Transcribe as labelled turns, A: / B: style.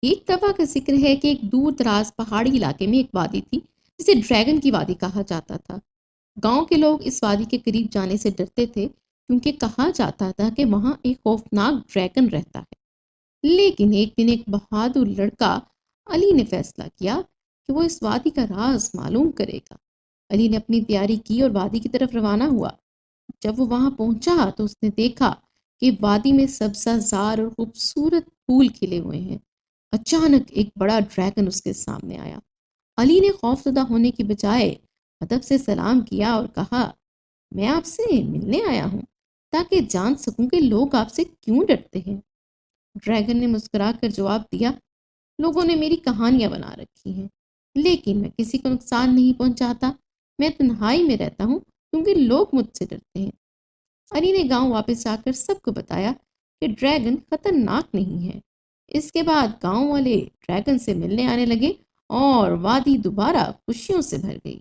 A: ایک دفعہ کا ذکر ہے کہ ایک دور دراز پہاڑی علاقے میں ایک وادی تھی جسے ڈریگن کی وادی کہا جاتا تھا۔ گاؤں کے لوگ اس وادی کے قریب جانے سے ڈرتے تھے کیونکہ کہا جاتا تھا کہ وہاں ایک خوفناک ڈریگن رہتا ہے۔ لیکن ایک دن ایک بہادر لڑکا علی نے فیصلہ کیا کہ وہ اس وادی کا راز معلوم کرے گا۔ علی نے اپنی تیاری کی اور وادی کی طرف روانہ ہوا۔ جب وہ وہاں پہنچا تو اس نے دیکھا کہ وادی میں سبزہ زار اور خوبصورت پھول کھلے ہوئے ہیں۔ اچانک ایک بڑا ڈریگن اس کے سامنے آیا۔ علی نے خوف زدہ ہونے کی بجائے ادب سے سلام کیا اور کہا، میں آپ سے ملنے آیا ہوں تاکہ جان سکوں کہ لوگ آپ سے کیوں ڈرتے ہیں۔ ڈریگن نے مسکرا کر جواب دیا، لوگوں نے میری کہانیاں بنا رکھی ہیں لیکن میں کسی کو نقصان نہیں پہنچاتا۔ میں تنہائی میں رہتا ہوں کیونکہ لوگ مجھ سے ڈرتے ہیں۔ علی نے گاؤں واپس جا کر سب کو بتایا کہ ڈریگن خطرناک نہیں ہے۔ اس کے بعد گاؤں والے ڈریگن سے ملنے آنے لگے اور وادی دوبارہ خوشیوں سے بھر گئی۔